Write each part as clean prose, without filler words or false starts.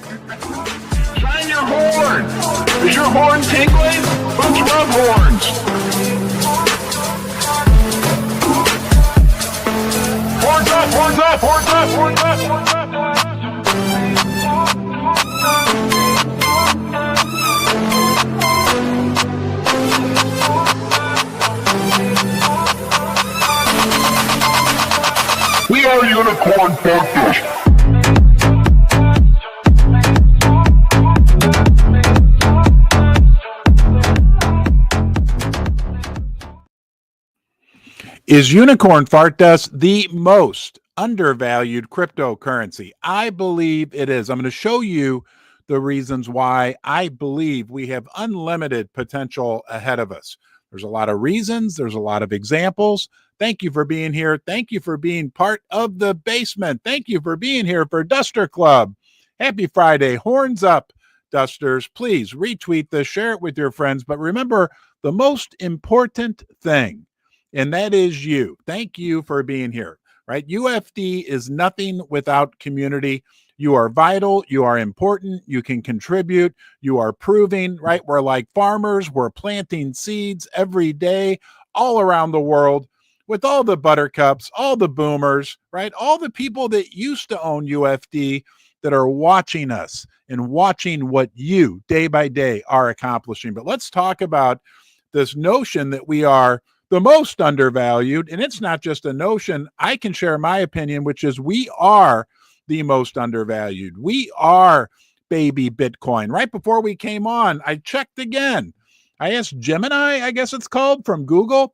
Shine your horn. Is your horn tingling? Let's rub horns. Horns up, horns up, horns up, horns up, horns up. We are Unicorn Podcast. Is Unicorn Fart Dust the most undervalued cryptocurrency? I believe it is. I'm going to show you the reasons why I believe we have unlimited potential ahead of us. There's a lot of reasons. There's a lot of examples. Thank you for being here. Thank you for being part of the basement. Thank you for being here for Duster Club. Happy Friday. Horns up, Dusters. Please retweet this, share it with your friends. But remember the most important thing, and that is you. Thank you for being here, right? UFD is nothing without community. You are vital. You are important. You can contribute. You are proving, right? We're like farmers. We're planting seeds every day all around the world with all the buttercups, all the boomers, right? All the people that used to own UFD that are watching us and watching what you day by day are accomplishing. But let's talk about this notion that we are the most undervalued. And it's not just a notion. I can share my opinion, which is we are the most undervalued. We are baby Bitcoin. Right before we came on, I checked again. I asked Gemini, I guess it's called, from Google,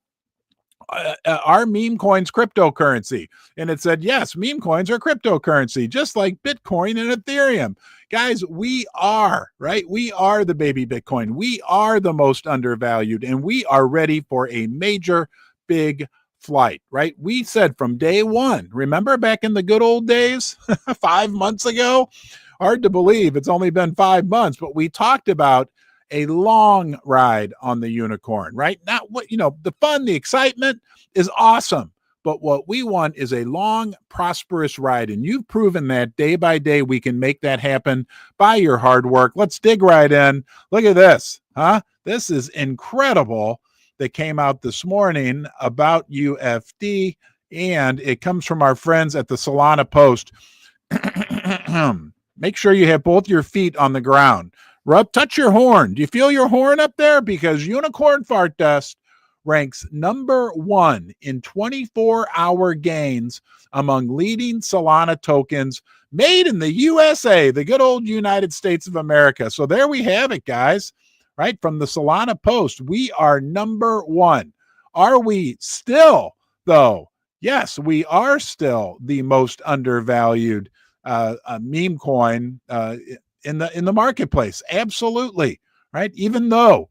are meme coins cryptocurrency? And it said, yes, meme coins are cryptocurrency, just like Bitcoin and Ethereum. Guys, we are, right? We are the baby Bitcoin. We are the most undervalued, and we are ready for a major, big flight, right? We said from day one, remember back in the good old days, 5 months ago? Hard to believe it's only been 5 months, but we talked about a long ride on the unicorn, right? Not what, the fun, the excitement is awesome, but what we want is a long, prosperous ride. And you've proven that day by day, we can make that happen by your hard work. Let's dig right in. Look at this, huh? This is incredible that came out this morning about UFD, and it comes from our friends at the Solana Post. Make sure you have both your feet on the ground. Touch your horn. Do you feel your horn up there? Because Unicorn Fart Dust ranks number 1 in 24-hour gains among leading Solana tokens made in the USA, the good old United States of America. So there we have it, guys, right? From the Solana Post, we are number 1. Are we still, though? Yes, we are still the most undervalued meme coin in the marketplace. Absolutely, right? Even though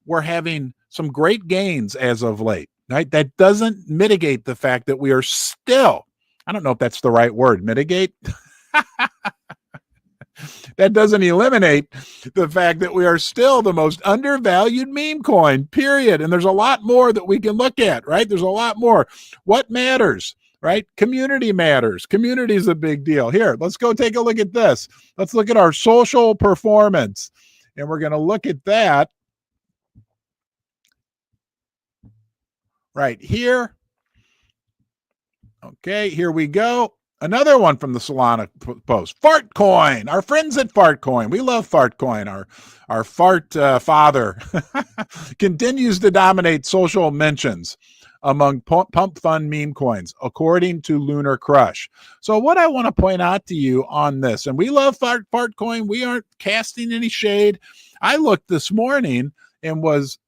we're having some great gains as of late, right? That doesn't mitigate the fact that we are still, I don't know if that's the right word, mitigate. That doesn't eliminate the fact that we are still the most undervalued meme coin, period. And there's a lot more that we can look at, right? There's a lot more. What matters? Right? Community matters. Community is a big deal. Here, let's go take a look at this. Let's look at our social performance. And we're going to look at that right here. Okay, here we go. Another one from the Solana Post. Fartcoin. Our friends at Fartcoin. We love Fartcoin. Our fart father continues to dominate social mentions among pump fund meme coins, according to Lunar Crush. So what I want to point out to you on this, and we love Fartcoin. We aren't casting any shade. I looked this morning and was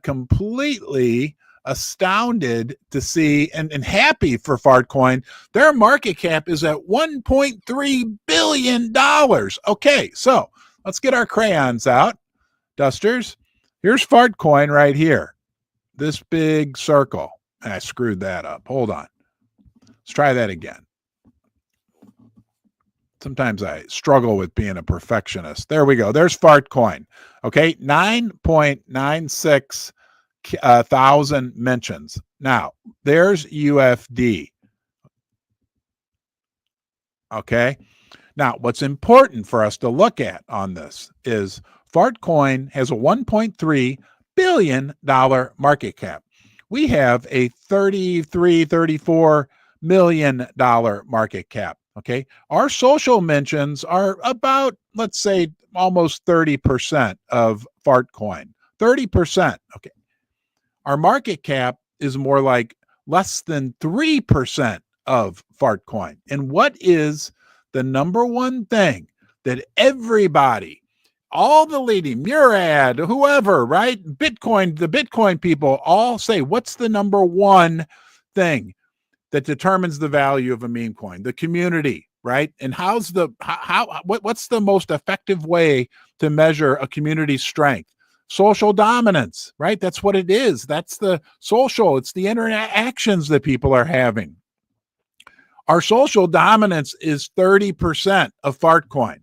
completely astounded to see and happy for Fartcoin. Their market cap is at $1.3 billion. Okay, so let's get our crayons out, Dusters. Here's Fartcoin right here. This big circle. And I screwed that up. Hold on. Let's try that again. Sometimes I struggle with being a perfectionist. There we go. There's Fartcoin. Okay, 9.96 thousand mentions. Now, there's UFD. Okay. Now, what's important for us to look at on this is Fartcoin has a $1.3 billion market cap. We have a $34 million market cap. Okay. Our social mentions are about, let's say, almost 30% of Fartcoin. 30%. Okay. Our market cap is more like less than 3% of Fartcoin. And what is the number one thing that everybody, all the leading, Murad, whoever, right? Bitcoin, the Bitcoin people all say, what's the number one thing that determines the value of a meme coin? The community, right? And what's the most effective way to measure a community's strength? Social dominance, right? That's what it is. That's the social, it's the interactions that people are having. Our social dominance is 30% of Fartcoin.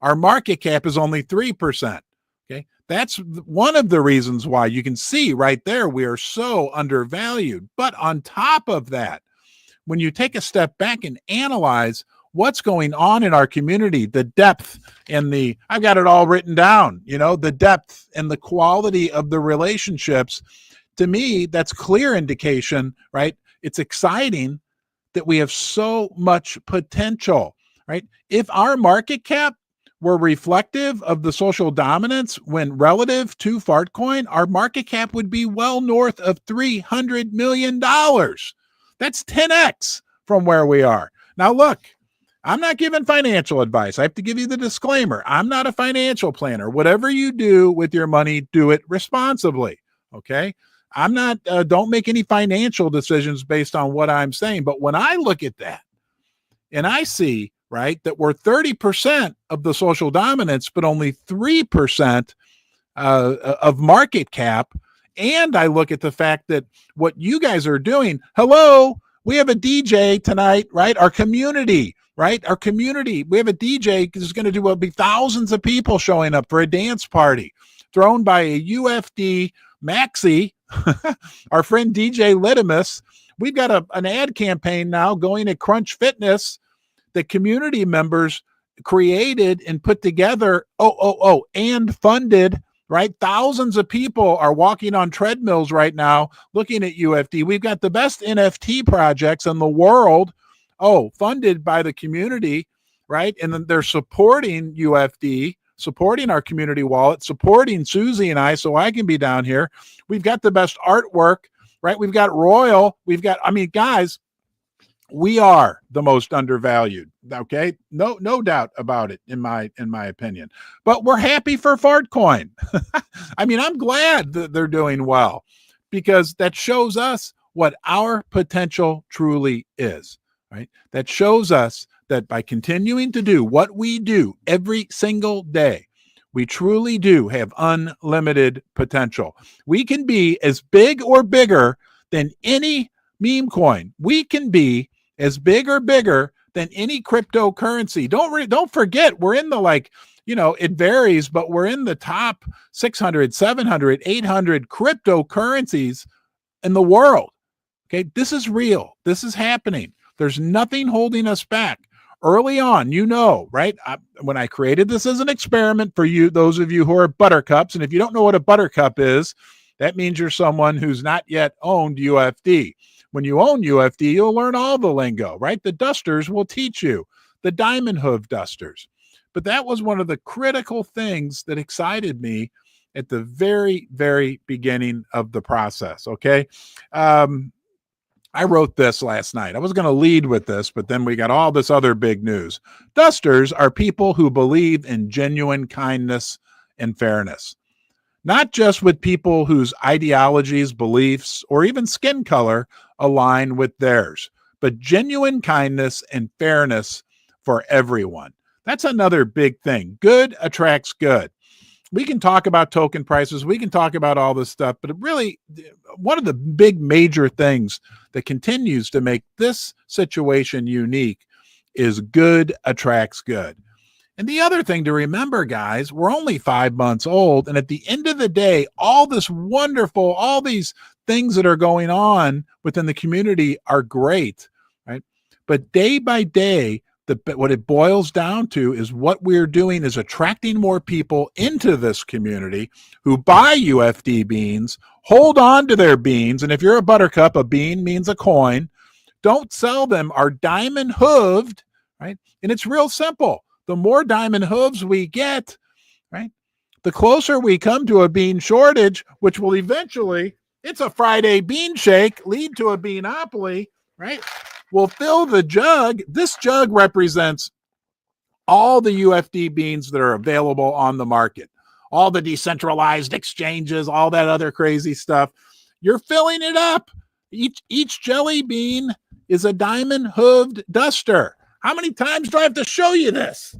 Our market cap is only 3%. Okay. That's one of the reasons why you can see right there we are so undervalued. But on top of that, when you take a step back and analyze what's going on in our community, the depth and I've got it all written down, the depth and the quality of the relationships, to me, that's clear indication, right? It's exciting that we have so much potential, right? If our market cap were reflective of the social dominance when relative to Fartcoin, our market cap would be well north of $300 million. That's 10x from where we are. Now, look, I'm not giving financial advice. I have to give you the disclaimer. I'm not a financial planner. Whatever you do with your money, do it responsibly, okay? I'm not, don't make any financial decisions based on what I'm saying. But when I look at that and I see, right, that we're 30% of the social dominance, but only 3% of market cap, and I look at the fact that what you guys are doing, hello, we have a DJ tonight, right? Our community, right? Our community, we have a DJ who's going to do, be thousands of people showing up for a dance party thrown by a UFD Maxi, our friend DJ Litimus. We've got an ad campaign now going at Crunch Fitness that community members created and put together, and funded, right? Thousands of people are walking on treadmills right now looking at UFD. We've got the best NFT projects in the world, funded by the community, right? And then they're supporting UFD, supporting our community wallet, supporting Susie and I so I can be down here. We've got the best artwork, right? We've got Royal. Guys, we are the most undervalued. Okay. No doubt about it in my opinion, but we're happy for Fartcoin. I'm glad that they're doing well because that shows us what our potential truly is, right? That shows us that by continuing to do what we do every single day, we truly do have unlimited potential. We can be as big or bigger than any meme coin. We can be as big or bigger than any cryptocurrency. Don't forget, we're in the it varies, but we're in the top 600, 700, 800 cryptocurrencies in the world. Okay, this is real. This is happening. There's nothing holding us back. Early on, right? When I created this as an experiment for you, those of you who are buttercups, and if you don't know what a buttercup is, that means you're someone who's not yet owned UFD. When you own UFD, you'll learn all the lingo, right? The dusters will teach you, the diamond hoof dusters. But that was one of the critical things that excited me at the very, very beginning of the process, okay? I wrote this last night. I was going to lead with this, but then we got all this other big news. Dusters are people who believe in genuine kindness and fairness, not just with people whose ideologies, beliefs, or even skin color align with theirs, but genuine kindness and fairness for everyone. That's another big thing. Good attracts good. We can talk about token prices. We can talk about all this stuff, but really one of the big major things that continues to make this situation unique is good attracts good. And the other thing to remember, guys, we're only 5 months old. And at the end of the day, all these things that are going on within the community are great, right? But day by day, what it boils down to is what we're doing is attracting more people into this community who buy UFD beans, hold on to their beans, and if you're a buttercup, a bean means a coin. Don't sell them, are diamond hooved, right? And it's real simple. The more diamond hooves we get, right, the closer we come to a bean shortage, which will eventually, it's a Friday bean shake, lead to a beanopoly, right? We'll fill the jug. This jug represents all the UFD beans that are available on the market, all the decentralized exchanges, all that other crazy stuff. You're filling it up. Each jelly bean is a diamond hooved duster. How many times do I have to show you this?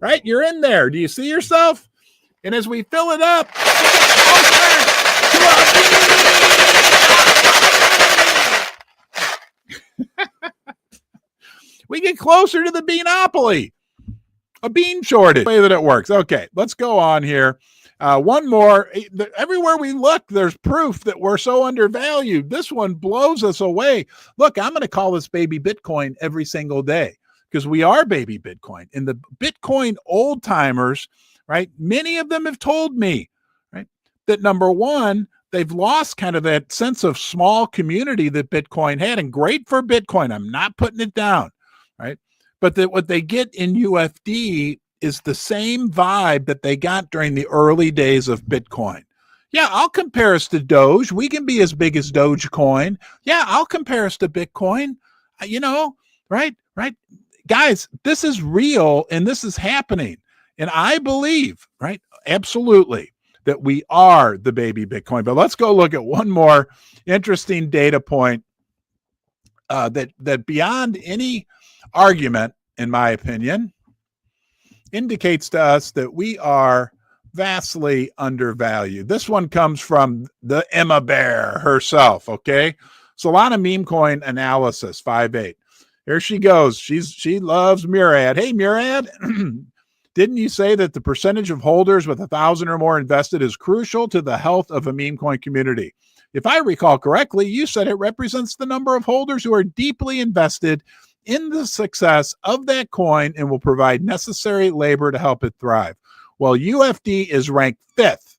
Right? You're in there. Do you see yourself? And as we fill it up, we get closer to the beanopoly, a bean shortage. The way that it works. Okay, let's go on here. One more. Everywhere we look, there's proof that we're so undervalued. This one blows us away. Look, I'm going to call this baby Bitcoin every single day because we are baby Bitcoin. And the Bitcoin old timers, right, many of them have told me, right, that number one, they've lost kind of that sense of small community that Bitcoin had, and great for Bitcoin. I'm not putting it down, right? But that what they get in UFD is the same vibe that they got during the early days of Bitcoin. Yeah, I'll compare us to Doge. We can be as big as Dogecoin. Yeah, I'll compare us to Bitcoin. Right? Guys, this is real and this is happening. And I believe, right, absolutely, that we are the baby Bitcoin. But let's go look at one more interesting data point that beyond any argument, in my opinion, indicates to us that we are vastly undervalued. This one comes from the Emma Bear herself, okay? Solana meme coin analysis, 5.8. Here she goes. She loves Murad. Hey, Murad, didn't you say that the percentage of holders with 1,000 or more invested is crucial to the health of a meme coin community? If I recall correctly, you said it represents the number of holders who are deeply invested in the success of that coin and will provide necessary labor to help it thrive. Well, UFD is ranked 5th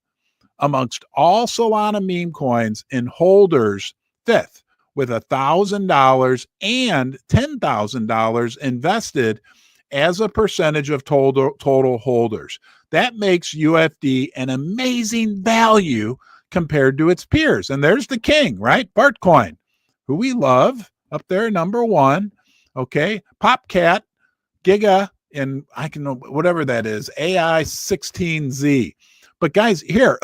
amongst all Solana meme coins in holders, 5th, with $1,000 and $10,000 invested as a percentage of total holders. That makes UFD an amazing value compared to its peers. And there's the king, right? Bartcoin, who we love, up there, number one. Okay, Popcat, Giga, and I can know whatever that is, AI16Z. But guys, here,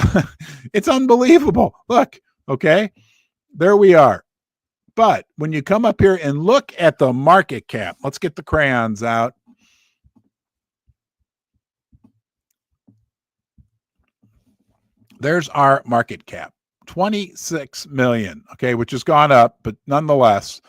it's unbelievable. Look, okay, there we are. But when you come up here and look at the market cap, let's get the crayons out. There's our market cap, 26 million, okay, which has gone up, but nonetheless,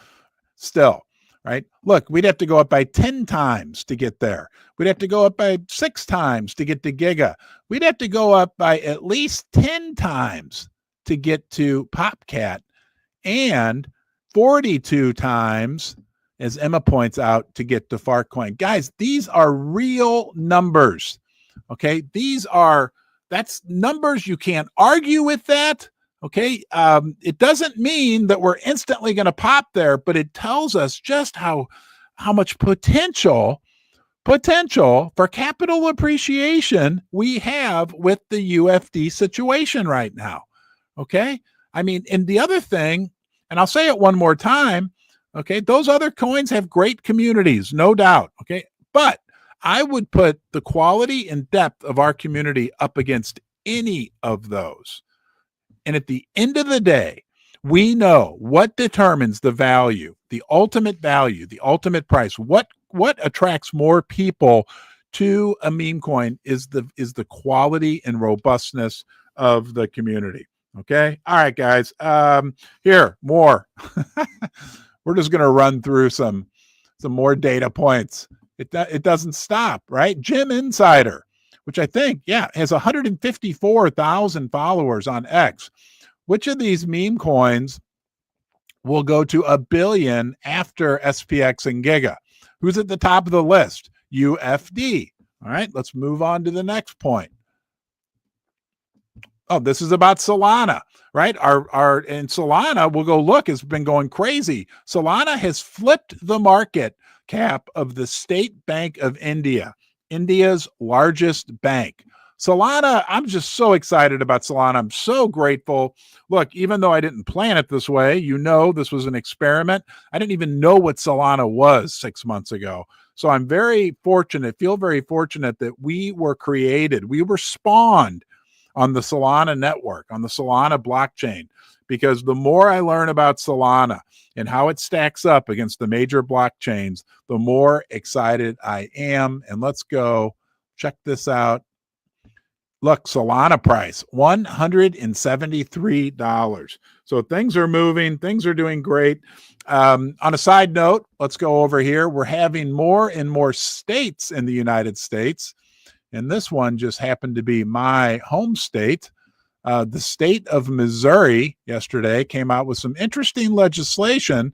still, right? Look, we'd have to go up by 10 times to get there. We'd have to go up by 6 times to get to Giga. We'd have to go up by at least 10 times to get to Popcat, and 42 times, as Emma points out, to get to Farcoin. Guys, these are real numbers, okay? That's numbers. You can't argue with that. Okay, it doesn't mean that we're instantly going to pop there, but it tells us just how much potential for capital appreciation we have with the UFD situation right now. Okay, I mean, and the other thing, and I'll say it one more time, okay, those other coins have great communities, no doubt. Okay, but I would put the quality and depth of our community up against any of those. And at the end of the day, we know what determines the value, the ultimate price. What attracts more people to a meme coin is the quality and robustness of the community. Okay. All right, guys. Here, more. We're just going to run through some more data points. It doesn't stop, right? Jim Insider, which I think, has 154,000 followers on X. Which of these meme coins will go to a billion after SPX and Giga. Who's at the top of the list? UFD. All right, let's move on to the next point. Oh, this is about Solana, right? And Solana, we'll go look, has been going crazy. Solana has flipped the market cap of the State Bank of India, India's largest bank. Solana, I'm just so excited about Solana. I'm so grateful. Look, even though I didn't plan it this way, you know, this was an experiment. I didn't even know what Solana was 6 months ago. So I'm very fortunate, feel very fortunate that we were created. We were spawned on the Solana network, on the Solana blockchain, because the more I learn about Solana and how it stacks up against the major blockchains, the more excited I am. And let's go check this out. Look, Solana price, $173. So things are moving. Things are doing great. On a side note, let's go over here. We're having more and more states in the United States. And this one just happened to be my home state. The state of Missouri yesterday came out with some interesting legislation.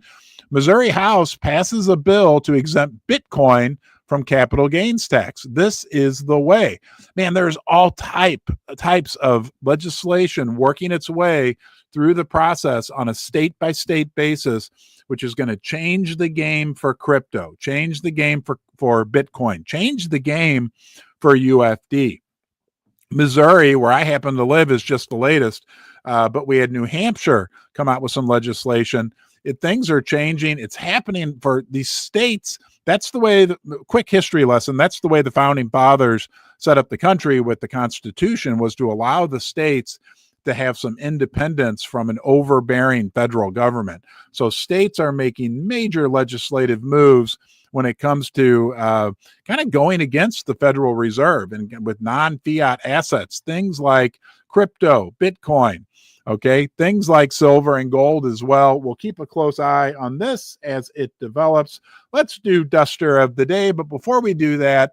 Missouri House passes a bill to exempt Bitcoin from capital gains tax. This is the way. Man, there's all types of legislation working its way through the process on a state-by-state basis, which is going to change the game for crypto, change the game for Bitcoin, change the game for UFD. Missouri, where I happen to live, is just the latest, but we had New Hampshire come out with some legislation. Things are changing. It's happening for these states. That's the way, quick history lesson, that's the way the founding fathers set up the country with the Constitution, was to allow the states to have some independence from an overbearing federal government. So states are making major legislative moves when it comes to kind of going against the Federal Reserve and with non-fiat assets, things like crypto, Bitcoin, okay, things like silver and gold as well. We'll keep a close eye on this as it develops. Let's do Duster of the Day. But before we do that,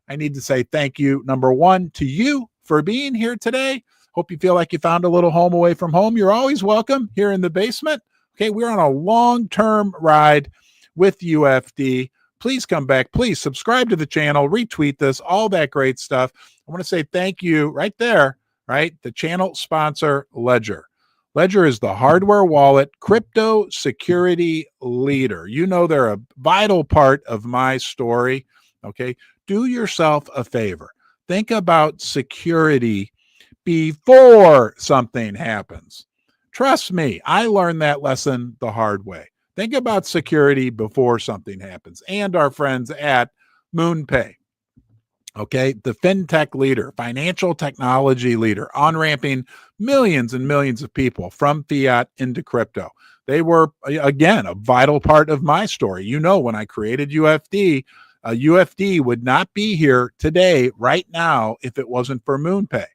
I need to say thank you, number one, to you for being here today. Hope you feel like you found a little home away from home. You're always welcome here in the basement. Okay, we're on a long-term ride with UFD. Please come back. Please subscribe to the channel, retweet this, all that great stuff. I want to say thank you right there, right? The channel sponsor, Ledger. Ledger is the hardware wallet crypto security leader. You know, they're a vital part of my story. Okay, do yourself a favor. Think about security before something happens. Trust me, I learned that lesson the hard way. Think about security before something happens. And our friends at MoonPay, okay, the fintech leader, financial technology leader, on-ramping millions and millions of people from fiat into crypto. They were, again, a vital part of my story. You know, when I created UFD, UFD would not be here today, right now, if it wasn't for MoonPay.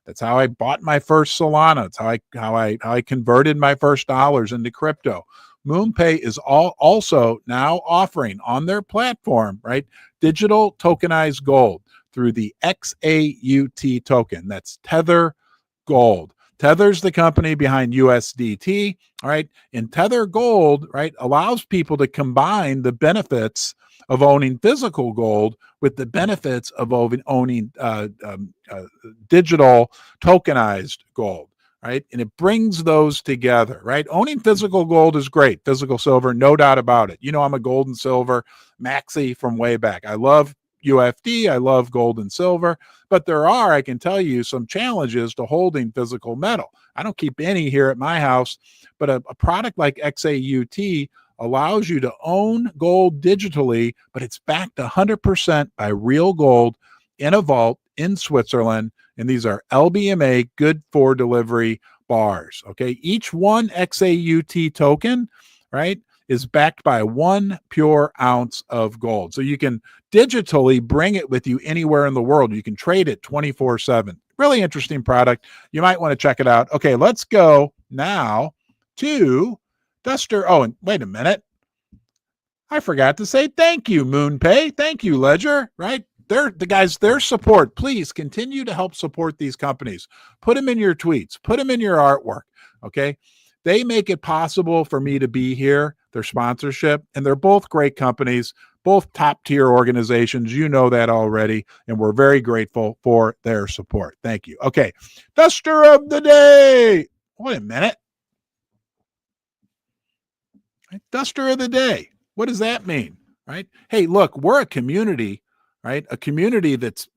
That's how I bought my first Solana. It's how I converted my first dollars into crypto. MoonPay is also now offering on their platform, right, digital tokenized gold through the XAUT token. That's Tether Gold. Tether's the company behind USDT, all right? And Tether Gold, right, allows people to combine the benefits of owning physical gold with the benefits of owning digital tokenized gold, right? And it brings those together, right? Owning physical gold is great. Physical silver, no doubt about it. You know, I'm a gold and silver maxi from way back. I love UFD. I love gold and silver, but there are, I can tell you, some challenges to holding physical metal. I don't keep any here at my house, but a product like XAUT allows you to own gold digitally, but it's backed 100% by real gold in a vault in Switzerland. And these are LBMA good for delivery bars. Okay. Each one XAUT token, right, is backed by 1 pure ounce of gold. So you can digitally bring it with you anywhere in the world. You can trade it 24/7. Really interesting product. You might want to check it out. Okay. Let's go now to Duster. Oh, and wait a minute. I forgot to say thank you, MoonPay. Thank you, Ledger, right? Their support. Please continue to help support these companies. Put them in your tweets. Put them in your artwork, okay? They make it possible for me to be here, their sponsorship, and they're both great companies, both top tier organizations. You know that already, and we're very grateful for their support. Thank you. Okay, Duster of the Day. Wait a minute. Duster of the Day. What does that mean? Right? Hey, look, we're a community, right? A community that's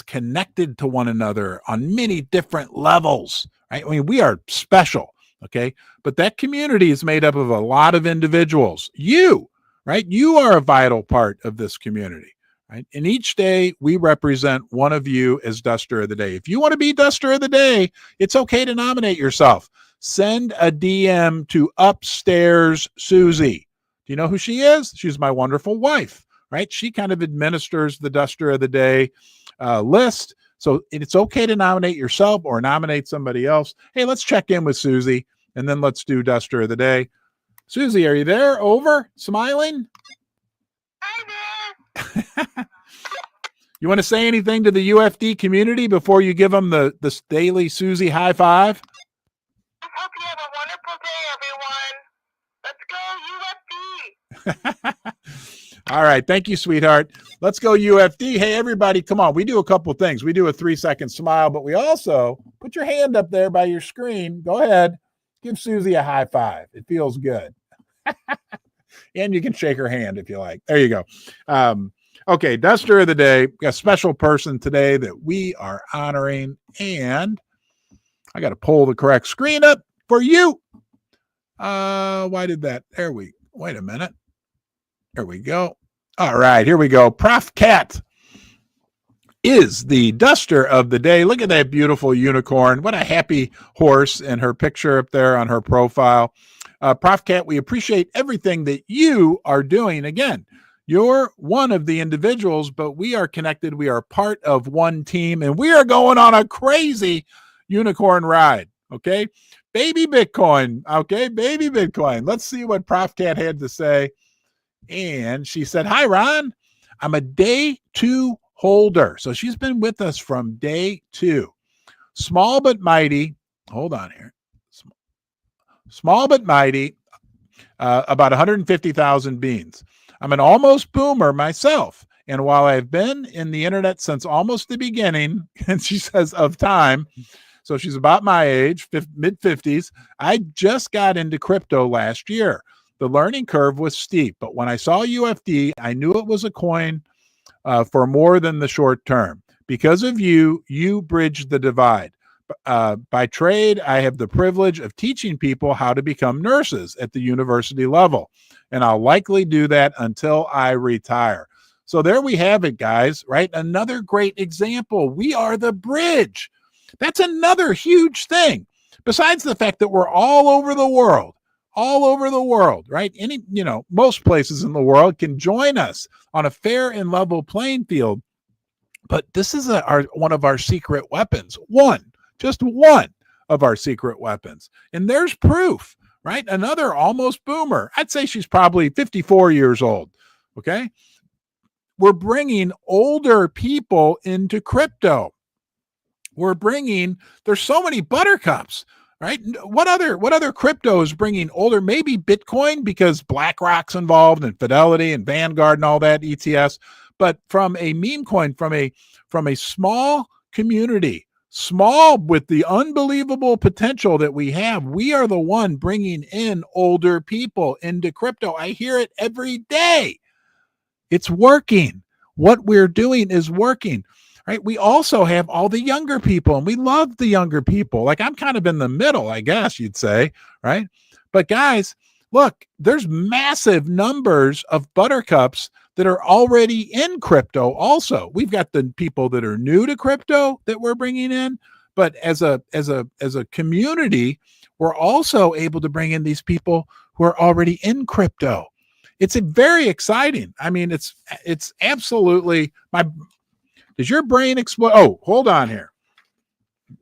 connected to one another on many different levels, right? I mean, we are special, okay? But that community is made up of a lot of individuals. You, right? You are a vital part of this community, right? And each day we represent one of you as Duster of the Day. If you want to be Duster of the Day, it's okay to nominate yourself. Send a DM to Upstairs Susie. Do you know who she is? She's my wonderful wife, right? She kind of administers the Duster of the Day list. So it's okay to nominate yourself or nominate somebody else. Hey, let's check in with Susie, and then let's do Duster of the Day. Susie, are you there? Over? Smiling? Hi there. You want to say anything to the UFD community before you give them the daily Susie high five? I hope you have a wonderful day, everyone. Let's go UFD. All right. Thank you, sweetheart. Let's go UFD. Hey, everybody, come on. We do a couple things. We do a 3-second smile, but we also put your hand up there by your screen. Go ahead. Give Susie a high five. It feels good. And you can shake her hand if you like. There you go. Okay, Duster of the Day. We got a special person today that we are honoring, and I got to pull the correct screen up for you. Why did that? Wait a minute. There we go. All right, here we go. Prof Cat is the Duster of the Day. Look at that beautiful unicorn. What a happy horse, and her picture up there on her profile. Prof Cat, we appreciate everything that you are doing. Again, you're one of the individuals, but we are connected. We are part of one team, and we are going on a crazy unicorn ride. Okay. Baby Bitcoin. Okay. Baby Bitcoin. Let's see what Prof Cat had to say. And she said, hi, Ron. I'm a day 2 holder. So she's been with us from day 2. Small but mighty. Hold on here. Small but mighty. About 150,000 beans. I'm an almost boomer myself. And while I've been in the internet since almost the beginning, and she says of time, so she's about my age, mid-50s, I just got into crypto last year. The learning curve was steep, but when I saw UFD, I knew it was a coin for more than the short term. Because of you, you bridged the divide. By trade, I have the privilege of teaching people how to become nurses at the university level, and I'll likely do that until I retire. So there we have it, guys, right? Another great example. We are the bridge. That's another huge thing. Besides the fact that we're all over the world, right? Most places in the world can join us on a fair and level playing field. But this is one of our secret weapons. Just one of our secret weapons. And there's proof, right? Another almost boomer. I'd say she's probably 54 years old. Okay. We're bringing older people into crypto. There's so many buttercups, right? What other crypto is bringing older? Maybe Bitcoin, because BlackRock's involved, and Fidelity and Vanguard and all that ETFs. But from a meme coin, from a small community, small with the unbelievable potential that we have, we are the one bringing in older people into crypto. I hear it every day. It's working. What we're doing is working. Right? We also have all the younger people, and we love the younger people. Like, I'm kind of in the middle, I guess you'd say, right? But guys, look, there's massive numbers of buttercups that are already in crypto also. We've got the people that are new to crypto that we're bringing in, but as a community, we're also able to bring in these people who are already in crypto. It's very exciting. I mean, it's absolutely Does your brain explode? Oh, hold on here.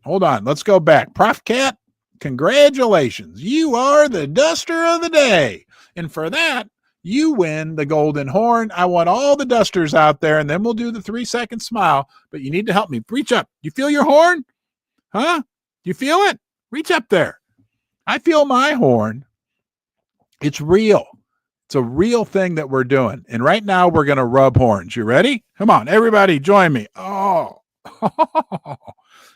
Hold on. Let's go back. Prof Cat, congratulations. You are the Duster of the Day. And for that, you win the golden horn. I want all the dusters out there, and then we'll do the 3-second smile. But you need to help me. Reach up. You feel your horn? Huh? You feel it? Reach up there. I feel my horn. It's real. It's a real thing that we're doing. And right now we're going to rub horns. You ready? Come on, everybody, join me. Oh,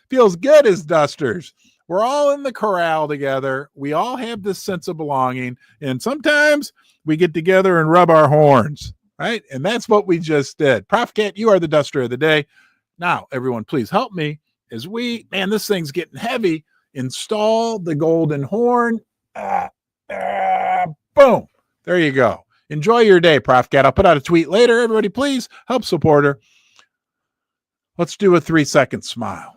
feels good as dusters. We're all in the corral together. We all have this sense of belonging. And sometimes we get together and rub our horns, right? And that's what we just did. Prof Cat, you are the duster of the day. Now, everyone, please help me as man, this thing's getting heavy. Install the golden horn. Boom. There you go. Enjoy your day, Prof Cat. I'll put out a tweet later. Everybody, please help support her. Let's do a 3-second smile.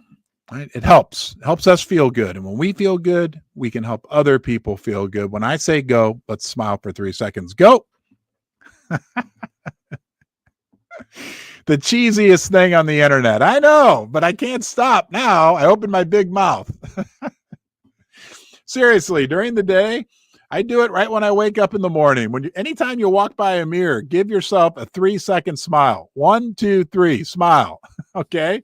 Right? It helps us feel good. And when we feel good, we can help other people feel good. When I say go, let's smile for 3 seconds. Go. The cheesiest thing on the internet. I know, but I can't stop now. I open my big mouth. Seriously, during the day, I do it right when I wake up in the morning. Anytime you walk by a mirror, give yourself a 3-second smile. 1, 2, 3, smile. Okay?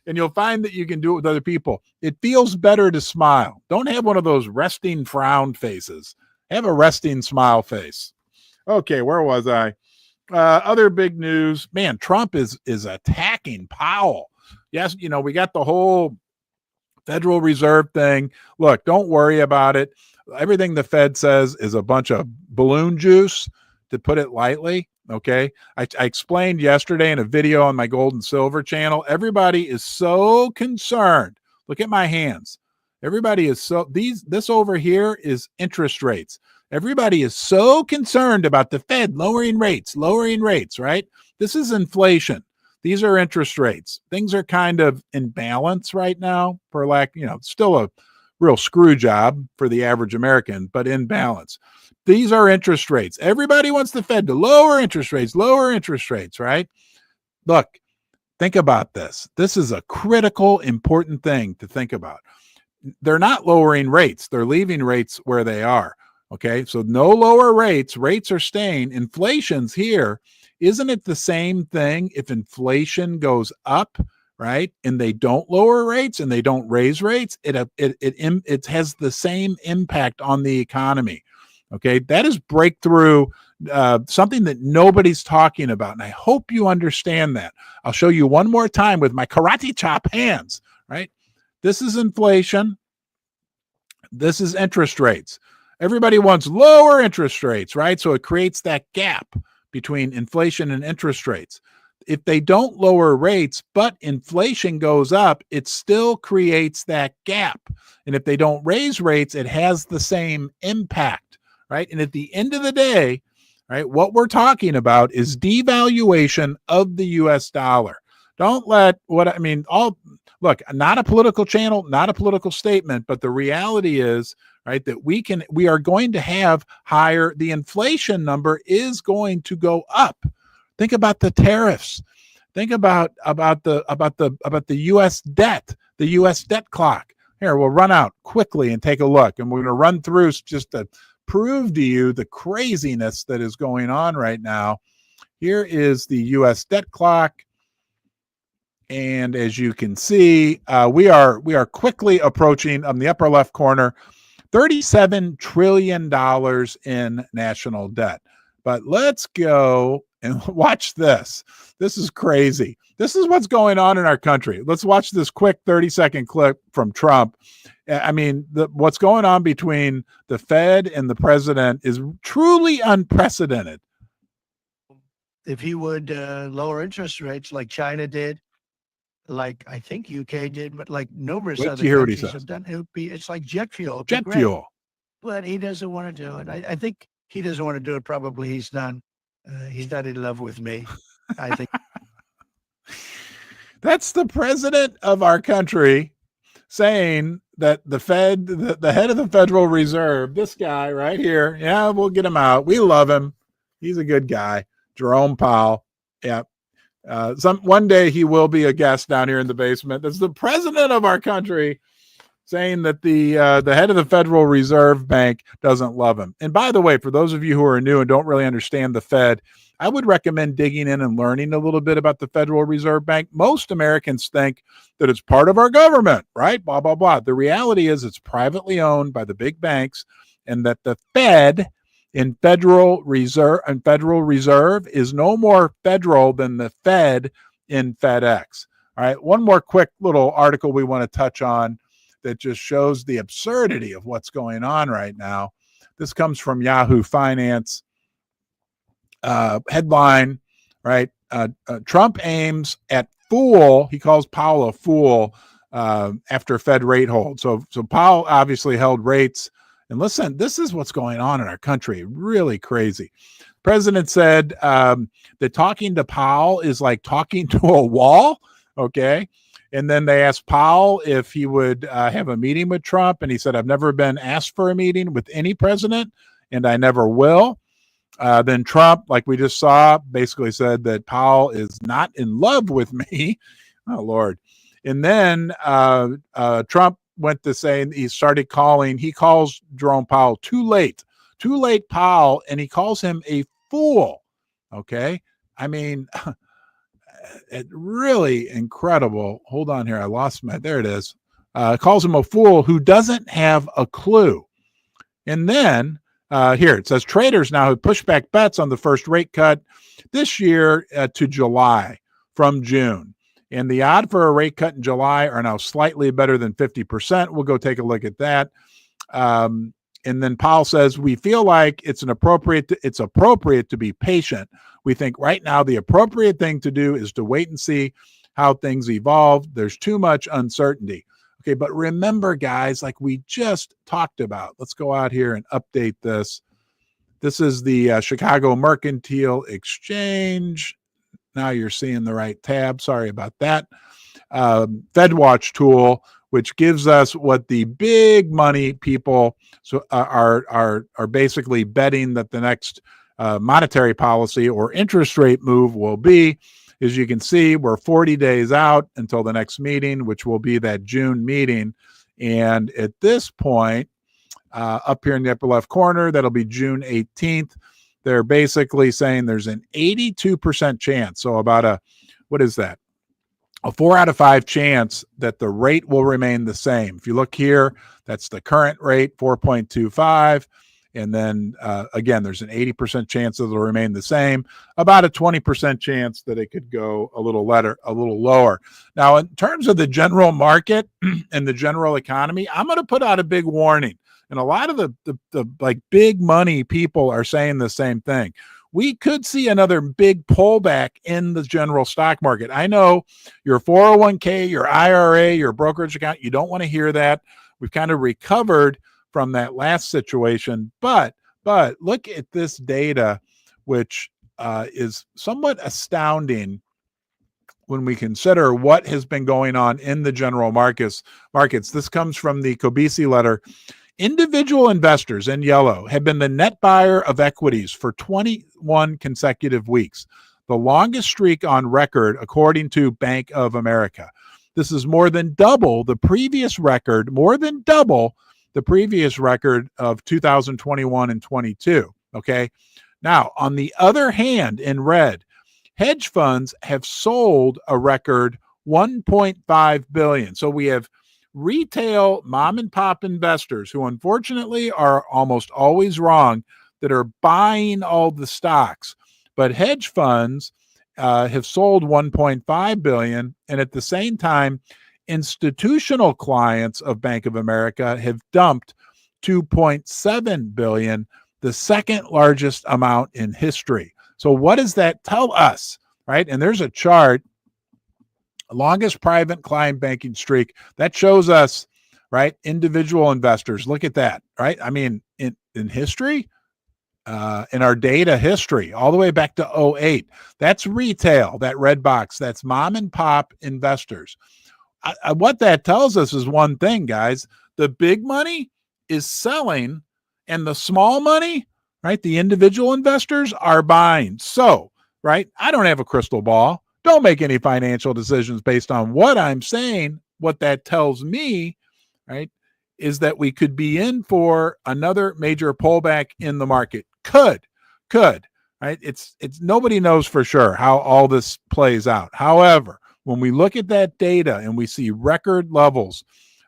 And you'll find that you can do it with other people. It feels better to smile. Don't have one of those resting frown faces. Have a resting smile face. Okay, where was I? Other big news. Man, Trump is attacking Powell. Yes, we got the whole Federal Reserve thing. Look, don't worry about it. Everything the Fed says is a bunch of balloon juice, to put it lightly. Okay. I explained yesterday in a video on my gold and silver channel. Everybody is so concerned. Look at my hands. Everybody is this over here is interest rates. Everybody is so concerned about the Fed lowering rates, right? This is inflation. These are interest rates. Things are kind of in balance right now, for lack, still a real screw job for the average American, but in balance. These are interest rates. Everybody wants the Fed to lower interest rates, right? Look, think about this. This is a critical, important thing to think about. They're not lowering rates. They're leaving rates where they are. Okay, so no lower rates. Rates are staying. Inflation's here. Isn't it the same thing if inflation goes up, right? And they don't lower rates and they don't raise rates? It has the same impact on the economy. Okay, that is breakthrough, something that nobody's talking about. And I hope you understand that. I'll show you one more time with my karate chop hands, right? This is inflation. This is interest rates. Everybody wants lower interest rates, right? So it creates that gap between inflation and interest rates. If they don't lower rates, but inflation goes up, it still creates that gap. And if they don't raise rates, it has the same impact, right? And at the end of the day, right, what we're talking about is devaluation of the US dollar. Don't let look, not a political channel, not a political statement, but the reality is, right, that we are going to have the inflation number is going to go up. Think about the tariffs. Think about the US debt, the US debt clock. Here, we'll run out quickly and take a look, and we're going to run through just to prove to you the craziness that is going on right now. Here is the US debt clock. And as you can see, we are quickly approaching, on the upper left corner, $37 trillion in national debt. But let's go and watch this. This is crazy. This is what's going on in our country. Let's watch this quick 30-second clip from Trump. I mean, what's going on between the Fed and the president is truly unprecedented. If he would lower interest rates like China did, like I think UK did, but like numerous other countries have done, it's like jet fuel. Jet fuel. But he doesn't want to do it. I think he doesn't want to do it. Probably he's not in love with me, I think. That's the president of our country saying that the Fed, the head of the Federal Reserve, this guy right here, yeah, we'll get him out. We love him. He's a good guy. Jerome Powell. Yeah. One day he will be a guest down here in the basement. That's the president of our country saying that the head of the Federal Reserve Bank doesn't love him. And by the way, for those of you who are new and don't really understand the Fed, I would recommend digging in and learning a little bit about the Federal Reserve Bank. Most Americans think that it's part of our government, right? Blah, blah, blah. The reality is it's privately owned by the big banks, and that the Fed in Federal Reserve is no more federal than the Fed in FedEx. All right. One more quick little article we want to touch on that just shows the absurdity of what's going on right now. This comes from Yahoo Finance. Headline, right? Trump aims at fool. He calls Powell a fool after Fed rate hold. So Powell obviously held rates. And listen, this is what's going on in our country. Really crazy. President said that talking to Powell is like talking to a wall. Okay. And then they asked Powell if he would have a meeting with Trump. And he said, I've never been asked for a meeting with any president, and I never will. Then Trump, like we just saw, basically said that Powell is not in love with me. Oh, Lord. And then Trump went to saying he calls Jerome Powell too late Powell, and he calls him a fool. Okay. I mean, it really incredible. Hold on here. I lost there it is. Calls him a fool who doesn't have a clue. And then here it says traders now have pushed back bets on the first rate cut this year to July from June. And the odds for a rate cut in July are now slightly better than 50%. We'll go take a look at that. And then Powell says, we feel like it's appropriate to be patient. We think right now the appropriate thing to do is to wait and see how things evolve. There's too much uncertainty. Okay, but remember, guys, like we just talked about, let's go out here and update this. This is the Chicago Mercantile Exchange. Now you're seeing the right tab. Sorry about that. FedWatch tool, which gives us what the big money people are basically betting that the next monetary policy or interest rate move will be. As you can see, we're 40 days out until the next meeting, which will be that June meeting. And at this point, up here in the upper left corner, that'll be June 18th. They're basically saying there's an 82% chance. So about a 4 out of 5 chance that the rate will remain the same. If you look here, that's the current rate, 4.25. And then again, there's an 80% chance that it'll remain the same, about a 20% chance that it could go a little lower. Now, in terms of the general market and the general economy, I'm going to put out a big warning. And a lot of the like big money people are saying the same thing. We could see another big pullback in the general stock market. I know your 401k, your IRA, your brokerage account, you don't want to hear that. We've kind of recovered from that last situation, but look at this data, which is somewhat astounding when we consider what has been going on in the general markets. This comes from the Kobisi letter. Individual investors in yellow have been the net buyer of equities for 21 consecutive weeks, the longest streak on record, according to Bank of America. This is more than double the previous record, of 2021 and 22. Okay. Now, on the other hand, in red, hedge funds have sold a record 1.5 billion. So we have retail mom and pop investors who unfortunately are almost always wrong that are buying all the stocks. But hedge funds have sold 1.5 billion. And at the same time, institutional clients of Bank of America have dumped 2.7 billion, the second largest amount in history. So what does that tell us, right? And there's a chart, longest private client banking streak, that shows us, right, individual investors. Look at that, right? I mean, in history, in our data history, all the way back to 08, that's retail, that red box, that's mom and pop investors. What that tells us is one thing, guys. The big money is selling and the small money, right, the individual investors are buying. So, right, I don't have a crystal ball. Don't make any financial decisions based on what I'm saying. What that tells me, right, is that we could be in for another major pullback in the market. Could, right? It's nobody knows for sure how all this plays out. However, when we look at that data and we see record levels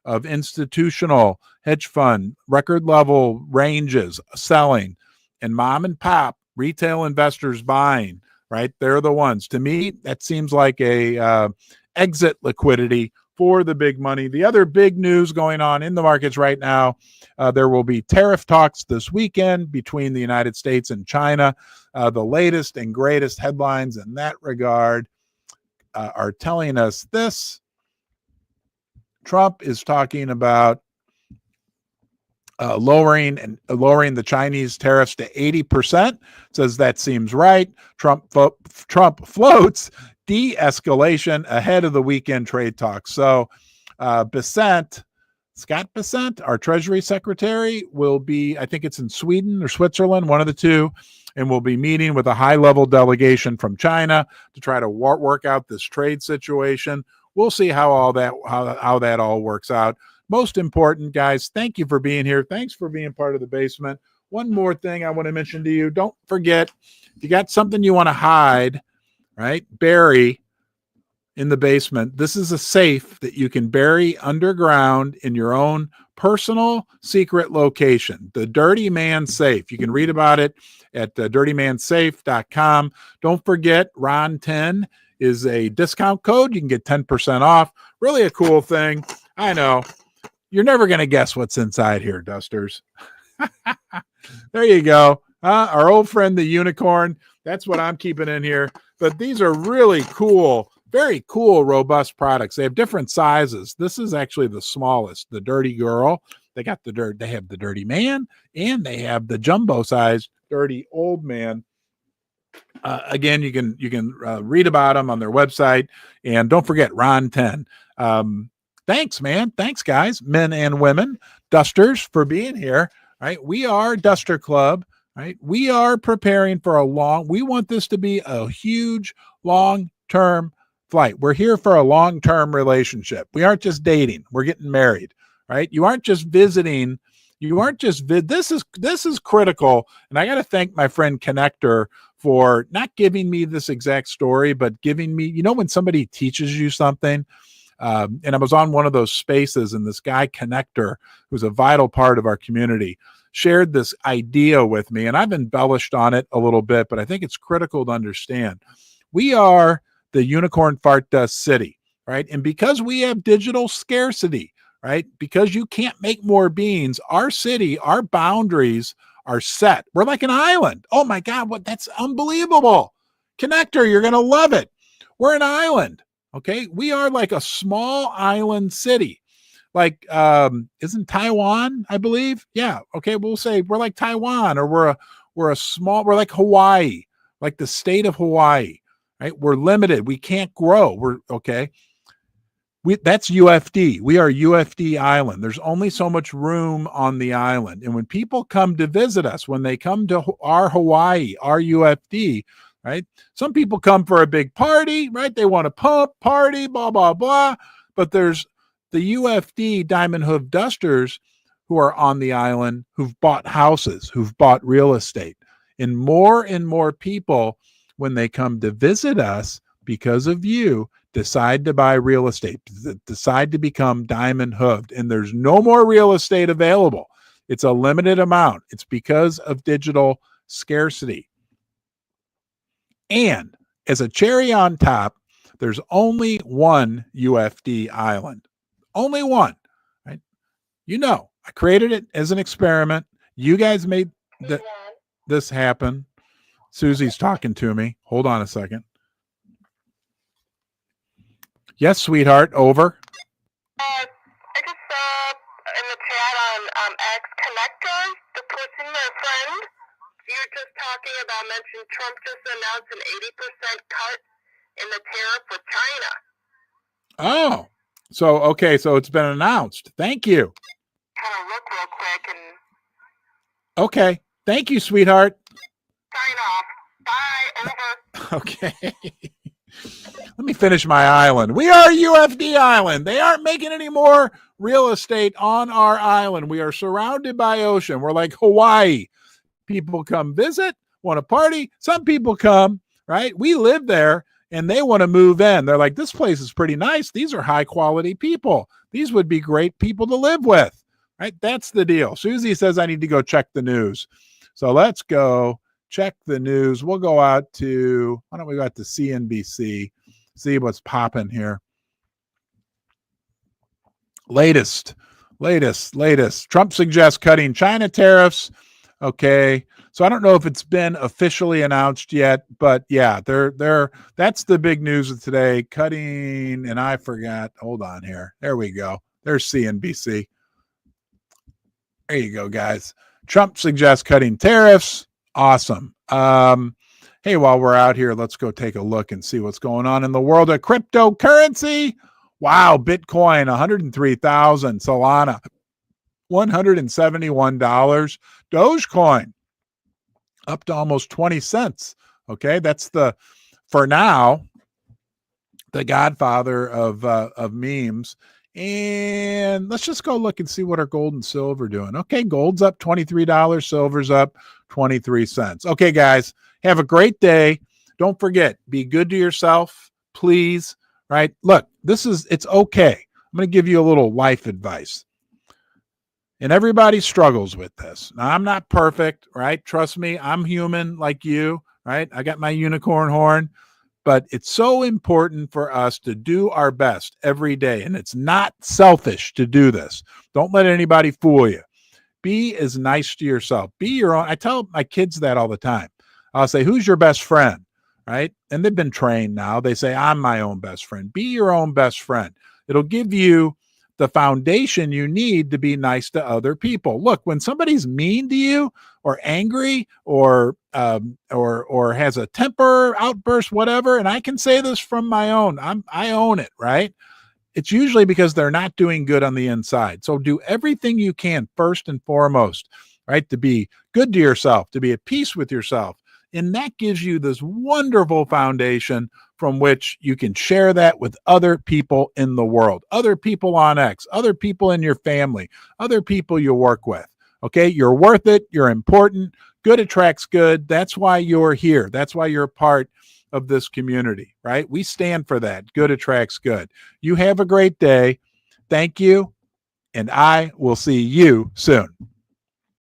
of institutional hedge fund, record level ranges selling, and mom and pop retail investors buying, right? They're the ones. To me, that seems like a exit liquidity for the big money. The other big news going on in the markets right now, there will be tariff talks this weekend between the United States and China. The latest and greatest headlines in that regard are telling us this. Trump is talking about lowering the Chinese tariffs to 80%. Says that seems right. Trump floats de-escalation ahead of the weekend trade talks. So Scott Bessent, our Treasury Secretary, will be, I think it's in Sweden or Switzerland, one of the two, and will be meeting with a high-level delegation from China to try to work out this trade situation. We'll see how that all works out. Most important, guys, thank you for being here. Thanks for being part of the basement. One more thing I want to mention to you. Don't forget, if you got something you want to hide, right, bury in the basement, this is a safe that you can bury underground in your own personal secret location, the Dirty Man Safe. You can read about it at dirtymansafe.com. Don't forget, Ron10 is a discount code. You can get 10% off. Really a cool thing. I know. You're never going to guess what's inside here, Dusters. There you go. Our old friend, the unicorn. That's what I'm keeping in here. But these are really cool, very cool, robust products. They have different sizes. This is actually the smallest, the Dirty Girl. They have the Dirty Man, and they have the jumbo size Dirty Old Man. Again, you can read about them on their website. And don't forget, Ron 10. Thanks, man. Thanks, guys, men and women, Dusters, for being here. Right? We are Duster Club. Right? We are preparing for we want this to be a huge, long-term flight. We're here for a long-term relationship. We aren't just dating. We're getting married. Right? You aren't just visiting. This is critical. And I got to thank my friend Connector for not giving me this exact story, but giving me, when somebody teaches you something. And I was on one of those spaces, and this guy Connector, who's a vital part of our community, shared this idea with me, and I've embellished on it a little bit, but I think it's critical to understand. We are the unicorn fart dust city, right? And because we have digital scarcity, right? Because you can't make more beans, our city, our boundaries are set. We're like an island. Oh my God, that's unbelievable. Connector, you're going to love it. We're an island. Okay, we are like a small island city. Like, isn't Taiwan, I believe? Yeah. Okay, we'll say we're like Taiwan, or we're like Hawaii, like the state of Hawaii, right? We're limited. We can't grow. That's UFD. We are UFD Island. There's only so much room on the island. And when people come to visit us, when they come to our Hawaii, our UFD, right? Some people come for a big party, right? They want to pump, party, blah, blah, blah. But there's the UFD Diamond Hoof Dusters who are on the island, who've bought houses, who've bought real estate. And more people, when they come to visit us because of you, decide to buy real estate, decide to become diamond hoofed. And there's no more real estate available. It's a limited amount. It's because of digital scarcity. And as a cherry on top, there's only one UFD island. Only one, right? I created it as an experiment. You guys made this happen. Susie's talking to me. Hold on a second. Yes, sweetheart, over. I just saw in the chat on X Connector, the person, their friend, you're just talking about, mentioned Trump just announced an 80% cut in the tariff with China. Oh, so it's been announced. Thank you. Kind of look real quick and. Okay, thank you, sweetheart. Sign off. Bye. Over. Okay. Let me finish my island. We are UFD Island. They aren't making any more real estate on our island. We are surrounded by ocean. We're like Hawaii. People come visit. want to party. Some people come, right? We live there and they want to move in. They're like, this place is pretty nice. These are high quality people. These would be great people to live with, right? That's the deal. Susie says I need to go check the news. So let's go check the news. We'll go out to, why don't we go out to CNBC, see what's popping here. Latest. Trump suggests cutting China tariffs. Okay. So I don't know if it's been officially announced yet, but yeah, that's the big news of today. Cutting, and I forgot. Hold on here. There we go. There's CNBC. There you go, guys. Trump suggests cutting tariffs. Awesome. Hey, while we're out here, let's go take a look and see what's going on in the world of cryptocurrency. Wow, Bitcoin, 103,000. Solana, $171. Dogecoin, up to almost 20 cents. Okay, that's for now, the godfather of memes. And let's just go look and see what our gold and silver doing. Okay, gold's up $23, silver's up 23 cents. Okay, guys, have a great day. Don't forget, be good to yourself, please. Right? Look, it's okay. I'm going to give you a little life advice. And everybody struggles with this. Now, I'm not perfect, right? Trust me, I'm human like you, right? I got my unicorn horn, but it's so important for us to do our best every day. And it's not selfish to do this. Don't let anybody fool you. Be as nice to yourself. Be your own. I tell my kids that all the time. I'll say, who's your best friend? Right? And they've been trained now. They say, I'm my own best friend. Be your own best friend. It'll give you the foundation you need to be nice to other people. Look, when somebody's mean to you or angry or has a temper outburst, whatever, and I can say this from my own, I own it, right? It's usually because they're not doing good on the inside. So do everything you can first and foremost, right? To be good to yourself, to be at peace with yourself. And that gives you this wonderful foundation from which you can share that with other people in the world, other people on X, other people in your family, other people you work with. Okay, you're worth it. You're important. Good attracts good. That's why you're here. That's why you're a part of this community, right? We stand for that. Good attracts good. You have a great day. Thank you. And I will see you soon.